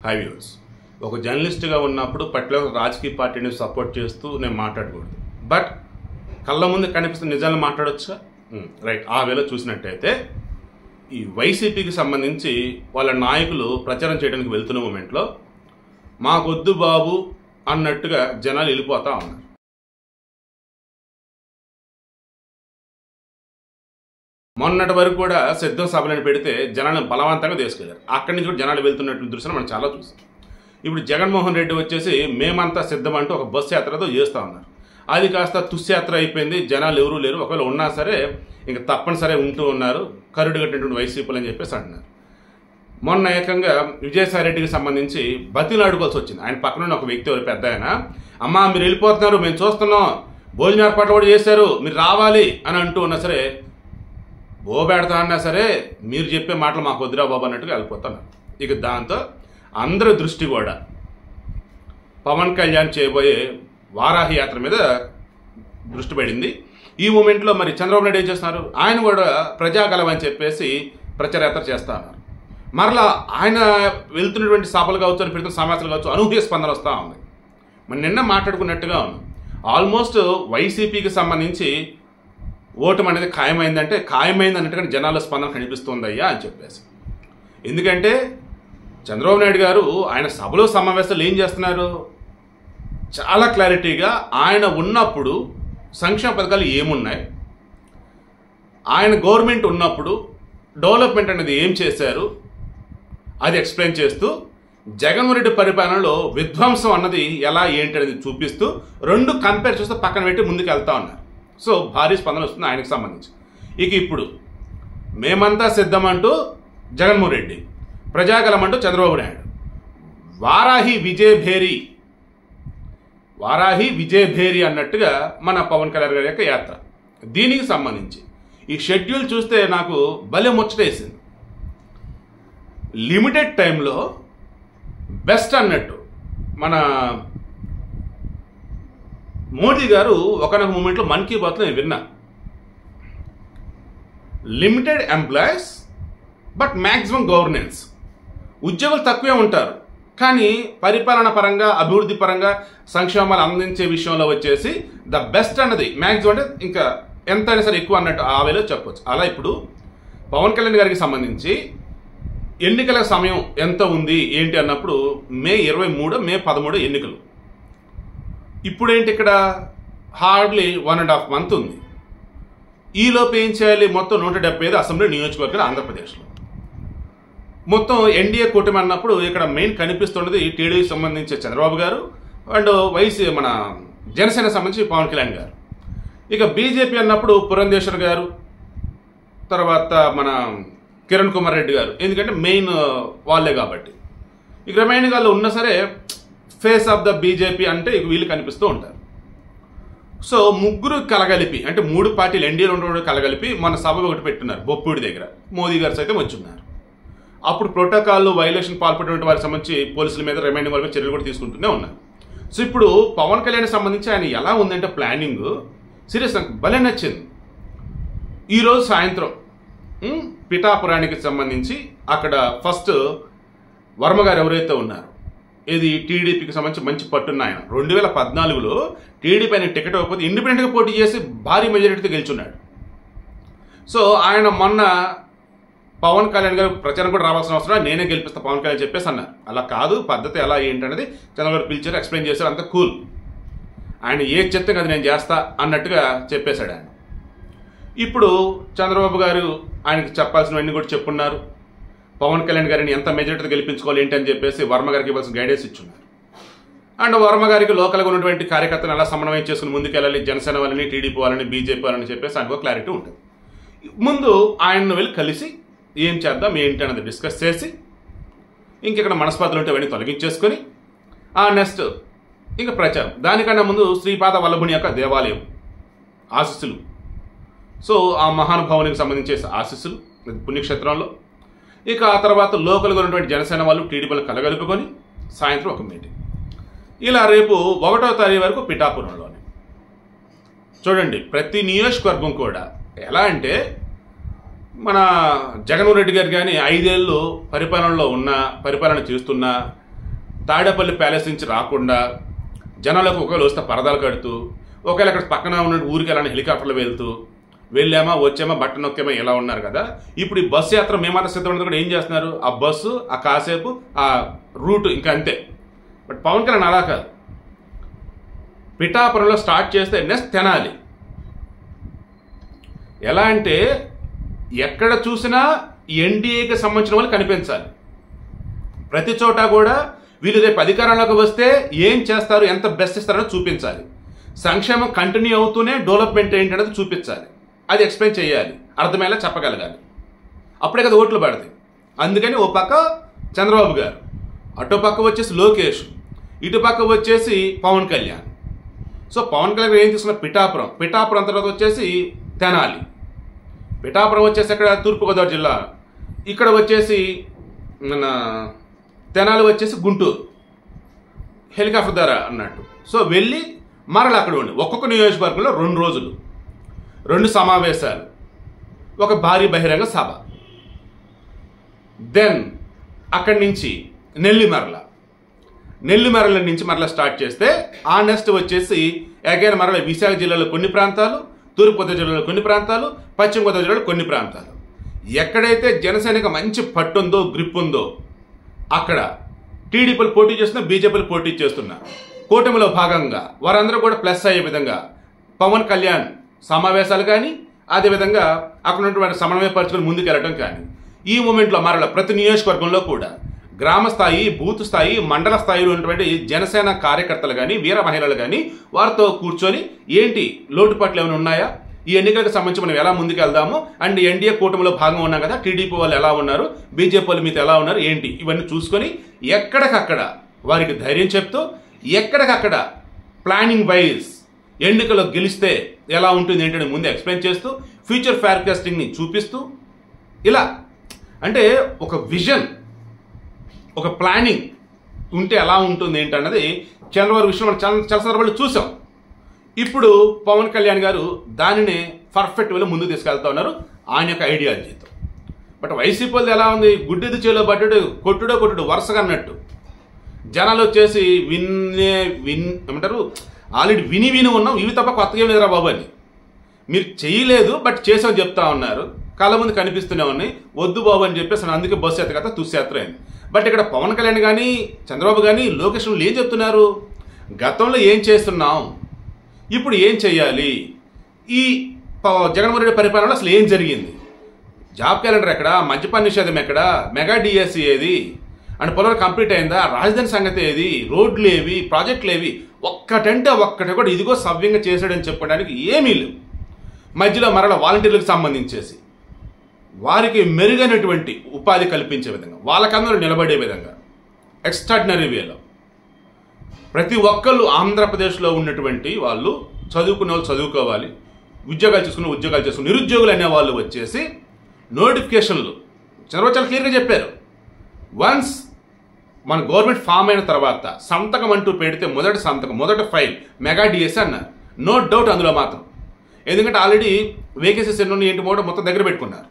High viewers, ఒక జర్నలిస్ట్గా ఉన్నప్పుడు పర్టికులర్ రాజకీయ పార్టీని సపోర్ట్ చేస్తూ నేను మాట్లాడకూడదు. బట్ కళ్ళ ముందు కనిపిస్తున్న నిజాలు మాట్లాడొచ్చుగా. రైట్. ఆ వేళ చూసినట్టయితే ఈ వైసీపీకి సంబంధించి వాళ్ళ నాయకులు ప్రచారం చేయడానికి వెళ్తున్న మూమెంట్లో మాకొద్దు బాబు అన్నట్టుగా జనాలు వెళ్ళిపోతా ఉన్నారు. మొన్నటి వరకు కూడా సిద్ధం సభలను పెడితే జనాలను బలవంతంగా తీసుకెళ్లారు. అక్కడి నుంచి కూడా జనాలు వెళ్తున్నటువంటి దృశ్యం మనం చాలా చూసాం. ఇప్పుడు జగన్మోహన్ రెడ్డి వచ్చేసి మేమంతా సిద్ధం అంటూ ఒక బస్సు యాత్రతో చేస్తూ ఉన్నారు. అది కాస్త తుస్యాత్ర అయిపోయింది. జనాలు ఎవరూ లేరు, ఒకవేళ ఉన్నా సరే ఇంక తప్పనిసరి ఉంటూ ఉన్నారు కరుడు కట్టినటువంటి వైసీపీలు అని చెప్పేసి అంటున్నారు. మొన్న ఏకంగా విజయసాయిరెడ్డికి సంబంధించి బతిలాడుకోవాల్సి వచ్చింది. ఆయన పక్కన ఒక వ్యక్తి, పెద్ద ఆయన, అమ్మా మీరు వెళ్ళిపోతున్నారు, మేము చూస్తున్నాం, భోజన ఏర్పాట్లు కూడా చేశారు, మీరు రావాలి అని అంటూ ఉన్నా సరే, బోబెడతా అన్నా సరే మీరు చెప్పే మాటలు మాకు వద్దురా బాబు అన్నట్టుగా వెళ్ళిపోతున్నారు. ఇక దాంతో అందరి దృష్టి కూడా పవన్ కళ్యాణ్ చేయబోయే వారాహి యాత్ర మీద దృష్టి పడింది. ఈ మూమెంట్లో మరి చంద్రబాబు నాయుడు ఏం చేస్తున్నారు, ఆయన కూడా ప్రజాగలం అని చెప్పేసి ప్రచారయాత్ర చేస్తా ఉన్నారు. మరలా ఆయన వెళ్తున్నటువంటి సభలు కావచ్చు, అని పెడుతున్న సమావేశాలు కావచ్చు, అనూహ్య స్పందన వస్తూ ఉంది. మరి నిన్న మాట్లాడుకున్నట్టుగా ఉంది, ఆల్మోస్ట్ వైసీపీకి సంబంధించి ఓటమి అనేది ఖాయమైందంటే ఖాయమైంది అన్నట్టుగా జనాల స్పందన కనిపిస్తుందయ్యా అని చెప్పేసి. ఎందుకంటే చంద్రబాబు నాయుడు గారు ఆయన సభలో సమావేశాలు ఏం చేస్తున్నారు, చాలా క్లారిటీగా ఆయన ఉన్నప్పుడు సంక్షేమ పథకాలు ఏమున్నాయి, ఆయన గవర్నమెంట్ ఉన్నప్పుడు డెవలప్మెంట్ అనేది ఏం చేశారు అది ఎక్స్ప్లెయిన్ చేస్తూ, జగన్మోహన్ రెడ్డి పరిపాలనలో విధ్వంసం అన్నది ఎలా ఏంటి అనేది చూపిస్తూ రెండు కంపేర్ చేస్తూ పక్కన పెట్టి ముందుకు వెళ్తా ఉన్నారు. సో భారీ స్పందన వస్తుంది ఆయనకు సంబంధించి. ఇక ఇప్పుడు మేమంతా సిద్ధమంటూ జగన్మోహన్ రెడ్డి, ప్రజాగలం అంటూ చంద్రబాబు నాయుడు, వారాహి విజయ్ భేరి అన్నట్టుగా మన పవన్ కళ్యాణ్ గారి యొక్క యాత్ర. దీనికి సంబంధించి ఈ షెడ్యూల్ చూస్తే నాకు భలే ముచ్చటేసింది. లిమిటెడ్ టైంలో బెస్ట్ అన్నట్టు మన మోడీ గారు ఒకనొక మూమెంట్లో మన్ కీ బాత్లో నేను విన్నా, limited employees but maximum governance. ఉద్యోగులు తక్కువే ఉంటారు కానీ పరిపాలన పరంగా, అభివృద్ధి పరంగా, సంక్షేమాలు అందించే విషయంలో వచ్చేసి ద బెస్ట్ అన్నది మ్యాక్సిమం, అంటే ఇంకా ఎంతైనా సరే ఎక్కువ అన్నట్టు ఆ వేలో చెప్పవచ్చు. అలా ఇప్పుడు పవన్ కళ్యాణ్ గారికి సంబంధించి ఎన్నికల సమయం ఎంత ఉంది ఏంటి అన్నప్పుడు మే 23, మే 13 ఎన్నికలు. ఇప్పుడేంటి ఇక్కడ హార్డ్లీ 1.5 month ఉంది. ఈలోపు ఏం చేయాలి, మొత్తం 175 అసెంబ్లీ నియోజకవర్గాలు ఆంధ్రప్రదేశ్లో. మొత్తం ఎన్డీఏ కూటమి అన్నప్పుడు ఇక్కడ మెయిన్ కనిపిస్తున్నది టీడీపీకి సంబంధించి చంద్రబాబు గారు అండ్ మన జనసేన సంబంధించి పవన్ కళ్యాణ్ గారు. ఇక బీజేపీ అన్నప్పుడు పురంధేశ్వర్ గారు, తర్వాత మన కిరణ్ కుమార్ రెడ్డి గారు, ఎందుకంటే మెయిన్ వాళ్ళే కాబట్టి. ఇక రిమైనింగ్ వాళ్ళు ఉన్నా సరే ఫేస్ ఆఫ్ ద బీజేపీ అంటే ఇక వీళ్ళు కనిపిస్తూ ఉంటారు. సో ముగ్గురు కలగలిపి, అంటే 3 పార్టీలు ఎన్డీఏలో ఉన్న కలగలిపి మన సభ ఒకటి పెట్టున్నారు బొప్పూడి దగ్గర. మోదీ గారు సైతం వచ్చి ఉన్నారు. అప్పుడు ప్రోటోకాల్ వైలేషన్ పాల్పడిన వారికి సంబంధించి పోలీసుల మీద, రిమైనింగ్ వాళ్ళ మీద చర్యలు కూడా తీసుకుంటూనే ఉన్నారు. సో ఇప్పుడు పవన్ కళ్యాణ్ సంబంధించి ఆయన ఎలా ఉందంటే ప్లానింగ్ సీరియస్ నాకు భలే నచ్చింది. ఈరోజు సాయంత్రం పిఠాపురానికి సంబంధించి అక్కడ ఫస్ట్ వర్మ గారు ఎవరైతే ఉన్నారో, ఇది టీడీపీకి సంబంధించి మంచి పట్టున్న ఆయన, 2014లో టీడీపీ ఆయన టికెట్ ఇవ్వకపోతే ఇండిపెండెంట్గా పోటీ చేసి భారీ మెజారిటీతో గెలుచున్నాడు. సో ఆయన మొన్న పవన్ కళ్యాణ్ గారు ప్రచారం కూడా రావాల్సిన అవసరం, నేనే గెలిపిస్తా పవన్ కళ్యాణ్ చెప్పేసి అన్నారు. అలా కాదు, పద్ధతి ఎలా ఏంటనేది చంద్రబాబు గారు పిలిచారు, ఎక్స్ప్లెయిన్ చేశారు, అంత కూల్. ఆయన ఏ చెప్తే అది నేను చేస్తా అన్నట్టుగా చెప్పేశాడు ఆయన. ఇప్పుడు చంద్రబాబు గారు ఆయనకి చెప్పాల్సినవన్నీ కూడా చెప్పున్నారు. పవన్ కళ్యాణ్ గారిని ఎంత మెజారిటీతో గెలిపించుకోవాలి ఏంటి అని చెప్పేసి వర్మ గారికి ఇవ్వాల్సిన గైడెన్స్ ఇచ్చున్నారు. అండ్ వర్మ గారికి లోకల్గా ఉన్నటువంటి కార్యకర్తలను ఎలా సమన్వయం చేసుకుని ముందుకెళ్ళాలి, జనసేన వాళ్ళని, టీడీపీ వాళ్ళని, బీజేపీ వాళ్ళని చెప్పేసి ఆయనకు క్లారిటీ ఉంటుంది. ముందు ఆయన్ను వెళ్ళి కలిసి ఏం చేద్దాం ఏంటి అన్నది డిస్కస్ చేసి, ఇంకెక్కడ మనస్పాతులు ఉంటే అవన్నీ తొలగించేసుకొని నెక్స్ట్ ఇంకా ప్రచారం. దానికన్నా ముందు శ్రీపాద వల్లభుని యొక్క దేవాలయం ఆశీస్సులు, సో ఆ మహానుభావునికి సంబంధించే ఆశీస్సులు పుణ్యక్షేత్రంలో. ఇక ఆ తర్వాత లోకల్గా ఉన్నటువంటి జనసేన వాళ్ళు, టీడీపీలు కలగలుపుకొని సాయంత్రం ఒక మీటింగ్. ఇలా రేపు 1వ తారీఖు వరకు పిఠాపురంలోనే. చూడండి, ప్రతి నియోజకవర్గం కూడా ఎలా అంటే మన జగన్మోహన్ రెడ్డి గారు కానీ 5 ఏళ్ళు పరిపాలన చేస్తున్నా తాడేపల్లి ప్యాలెస్ నుంచి రాకుండా జనాలకు ఒకవేళ వస్తే పరదాలు కడుతూ, ఒకవేళ అక్కడ పక్కన ఉన్న ఊరికి వెళ్ళాలని హెలికాప్టర్లు వెళ్తూ, వెళ్ళామా వచ్చామా బట్ట నొక్కామా ఇలా ఉన్నారు కదా. ఇప్పుడు ఈ బస్సు యాత్ర మేమాత్రం సిద్ధం కూడా ఏం చేస్తున్నారు, ఆ బస్సు ఆ కాసేపు ఆ రూట్ ఇంకా అంతే. బట్ పవన్ కళ్యాణ్ అలా కాదు, పిఠాపురంలో స్టార్ట్ చేస్తే నెక్స్ట్ తెనాలి. ఎలా అంటే ఎక్కడ చూసినా ఎన్డీఏకి సంబంధించిన వాళ్ళు కనిపించాలి. ప్రతి చోట కూడా వీళ్ళు రేపు అధికారంలోకి వస్తే ఏం చేస్తారు, ఎంత బెస్ట్ ఇస్తారో చూపించాలి. సంక్షేమం కంటిన్యూ అవుతూనే డెవలప్మెంట్ ఏంటనేది చూపించాలి. అది ఎక్స్ప్లెయిన్ చేయాలి, అర్థమయ్యేలా చెప్పగలగాలి. అప్పుడే కదా ఓట్లు పడతాయి. అందుకని ఓ పక్క చంద్రబాబు గారు, అటు పక్క వచ్చేసి లోకేష్, ఇటు పక్క వచ్చేసి పవన్ కళ్యాణ్. సో పవన్ కళ్యాణ్ ఏం తీసుకున్న పిఠాపురం తర్వాత వచ్చేసి తెనాలి. పిఠాపురం వచ్చేసి అక్కడ తూర్పుగోదావరి జిల్లా, ఇక్కడ వచ్చేసి మన తెనాలి వచ్చేసి గుంటూరు, హెలికాప్టర్ ధర అన్నట్టు. సో వెళ్ళి మరలా అక్కడ ఉండి ఒక్కొక్క నియోజకవర్గంలో 2 రోజులు 2 సమావేశాలు, ఒక భారీ బహిరంగ సభ. దెన్ అక్కడి నుంచి నెల్లిమర్ల నుంచి మరలా స్టార్ట్ చేస్తే ఆ నెక్స్ట్ వచ్చేసి అగైన్ మరలా విశాఖ జిల్లాలో కొన్ని ప్రాంతాలు, తూర్పుగోదావరి జిల్లాలో కొన్ని ప్రాంతాలు, పశ్చిమ గోదావరి జిల్లాలో కొన్ని ప్రాంతాలు. ఎక్కడైతే జనసేనకి మంచి పట్టు ఉందో, గ్రిప్ ఉందో అక్కడ టీడీపీలు పోటీ చేస్తున్నా, బీజేపీలు పోటీ చేస్తున్నా, కూటమిలో భాగంగా వారందరూ కూడా ప్లస్ అయ్యే విధంగా పవన్ కళ్యాణ్ సమావేశాలు కానీ, అదేవిధంగా అక్కడ ఉన్నటువంటి సమన్వయపరుచుకుని ముందుకు వెళ్ళడం కానీ, ఈ మూమెంట్లో మరలా ప్రతి నియోజకవర్గంలో కూడా గ్రామ స్థాయి, బూత్ స్థాయి, మండల స్థాయిలో ఉన్నటువంటి జనసేన కార్యకర్తలు కానీ, వీర మహిళలు కానీ వారితో కూర్చొని ఏంటి లోటుపాట్లు ఏమైనా ఉన్నాయా, ఈ ఎన్నికలకు సంబంధించి మనం ఎలా ముందుకు వెళ్దాము, అండ్ ఎన్డీఏ కూటమిలో భాగం ఉన్నాం కదా, టీడీపీ వాళ్ళు ఎలా ఉన్నారు, బీజేపీ వాళ్ళు మీతో ఎలా ఉన్నారు ఏంటి, ఇవన్నీ చూసుకొని ఎక్కడికక్కడ వారికి ధైర్యం చెప్తూ, ఎక్కడికక్కడ ప్లానింగ్ వైజ్ ఎన్నికల్లో గెలిస్తే ఎలా ఉంటుంది ఏంటని ముందు ఎక్స్ప్లెయిన్ చేస్తూ, ఫ్యూచర్ ఫోర్కాస్టింగ్ని చూపిస్తూ, ఇలా అంటే ఒక విజన్, ఒక ప్లానింగ్ ఉంటే ఎలా ఉంటుంది ఏంటన్నది చంద్రబాబు విషయం మనం చాలా సందర్భాలు చూసాం. ఇప్పుడు పవన్ కళ్యాణ్ గారు దానిని పర్ఫెక్ట్ వేలో ముందుకు తీసుకెళ్తా ఉన్నారు ఆయన యొక్క ఐడియాలజీతో. బట్ వైసీపీ వాళ్ళది ఎలా ఉంది, గుడ్డెది చేలో పడ్డాడు, కొట్టుడో వరుసగా అన్నట్టు. జనాలు వచ్చేసి ఏమంటారు, ఆల్రెడీ విని ఉన్నాం, ఇవి తప్ప కొత్తగా ఏం లేదురా బాబు అని. మీరు చేయలేదు బట్ చేసామని చెప్తా ఉన్నారు, కళ్ళ ముందు కనిపిస్తూనే ఉన్నాయి, వద్దు బాబు అని చెప్పేసి అందుకే బస్సు ఎత్తగత తుస్యాత్ర అయింది. బట్ ఇక్కడ పవన్ కళ్యాణ్ కానీ, చంద్రబాబు కానీ, లోకేష్ ఏం చెప్తున్నారు, గతంలో ఏం చేస్తున్నాం, ఇప్పుడు ఏం చేయాలి, ఈ జగన్మోహన్ రెడ్డి పరిపాలనలో అసలు ఏం జరిగింది, జాబ్ క్యాలెండర్ ఎక్కడ, మద్యపాన నిషేధం ఎక్కడ, మెగా డిఎస్సి ఏది, అండ్ పొలం కంప్లీట్ అయిందా, రాజధాని సంగతి ఏది, రోడ్లు ఏవి, ప్రాజెక్టులు ఏవి, ఒక్కటంటే ఒక్కటి కూడా ఇదిగో సవ్యంగా చేశాడని చెప్పడానికి ఏమీ లేవు. మధ్యలో మరలా వాలంటీర్లకు సంబంధించేసి వారికి మెరుగైనటువంటి ఉపాధి కల్పించే విధంగా, వాళ్ళకందరూ నిలబడే విధంగా ఎక్స్ట్రాడినరీ వేలో ప్రతి ఒక్కళ్ళు ఆంధ్రప్రదేశ్లో ఉన్నటువంటి వాళ్ళు చదువుకునే వాళ్ళు చదువుకోవాలి, ఉద్యోగాలు చేసుకుని నిరుద్యోగులు అనే వాళ్ళు వచ్చేసి నోటిఫికేషన్లు చంద్రబాబు చాలా క్లియర్గా చెప్పారు. వన్స్ మన గవర్నమెంట్ ఫామ్ అయిన తర్వాత సంతకం అంటూ పెడితే మొదటి ఫైల్ మెగా డిఎస్సి అన్నారు. నో డౌట్ అందులో మాత్రం, ఎందుకంటే ఆల్రెడీ వేకెన్సీస్ ఎన్ని ఉన్నాయి ఏంటి మొత్తం దగ్గర పెట్టుకున్నారు.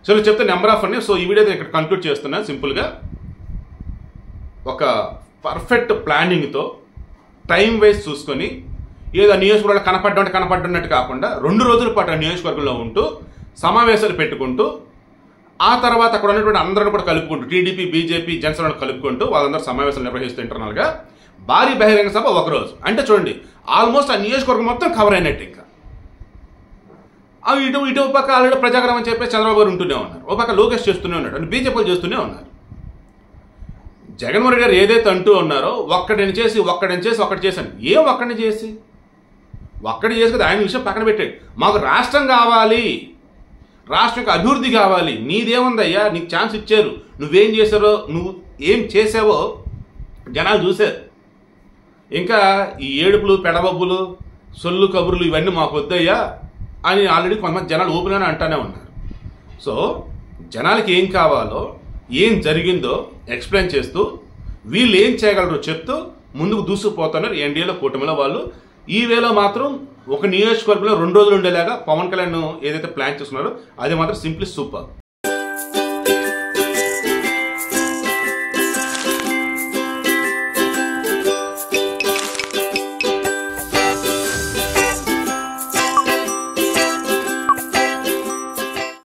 సో నేను చెప్తే నెంబర్ ఆఫ్ అన్ని. సో ఈ వీడియో ఇక్కడ కంక్లూడ్ చేస్తున్నాను సింపుల్గా. ఒక పర్ఫెక్ట్ ప్లానింగ్తో టైం వైజ్ చూసుకొని, ఏదో నియోజకవర్గాలు కనపడ్డన్నట్టు కాకుండా 2 రోజుల పాటు ఆ నియోజకవర్గంలో ఉంటూ సమావేశాలు పెట్టుకుంటూ, ఆ తర్వాత అక్కడ ఉన్నటువంటి అందరూ కూడా కలుపుకుంటూ, టీడీపీ, బీజేపీ, జనసేన కలుపుకుంటూ వాళ్ళందరూ సమావేశాలు నిర్వహిస్తూ ఇంటర్నల్గా భారీ బహిరంగ సభ ఒకరోజు. అంటే చూడండి, ఆల్మోస్ట్ ఆ నియోజకవర్గం మొత్తం కవర్ అయినట్టు. ఇంకా అవి ఇటు పక్క ఆల్రెడీ ప్రజాగరం అని చెప్పేసి చంద్రబాబు గారు ఉంటూనే ఉన్నారు, ఓ పక్క లోకేష్ చేస్తూనే ఉన్నాడు, అంటే బీజేపీ చేస్తూనే ఉన్నారు. జగన్మోహన్ రెడ్డి గారు ఏదైతే అంటూ ఉన్నారో ఒక్కడిని చేసి ఒక్కటి చేశాను, ఏం ఒక్కడిని చేసి కదా ఆయన విషయం పక్కన పెట్టాడు. మాకు రాష్ట్రం కావాలి, రాష్ట్రం యొక్క అభివృద్ధి కావాలి, నీదేముందయ్యా, నీకు ఛాన్స్ ఇచ్చారు, నువ్వేం చేశారో, నువ్వు ఏం చేసావో జనాలు చూశారు. ఇంకా ఈ ఏడుపులు, పెడబొబ్బులు, సొల్లు కబుర్లు ఇవన్నీ మాకు వద్దయ్యా అని ఆల్రెడీ కొంతమంది జనాలు ఓపెన్గానే అంటూనే ఉన్నారు. సో జనాలకి ఏం కావాలో, ఏం జరిగిందో ఎక్స్ప్లెయిన్ చేస్తూ, వీళ్ళు ఏం చేయగలరో చెప్తూ ముందుకు దూసుకుపోతున్నారు ఎన్డీఏలో, కూటమిలో వాళ్ళు. ఈ వేలో మాత్రం ఒక నియోజకవర్గంలో 2 రోజులు ఉండేలాగా పవన్ కళ్యాణ్ ఏదైతే ప్లాన్ చేస్తున్నారో అది మాత్రం సింప్లీ సూపర్.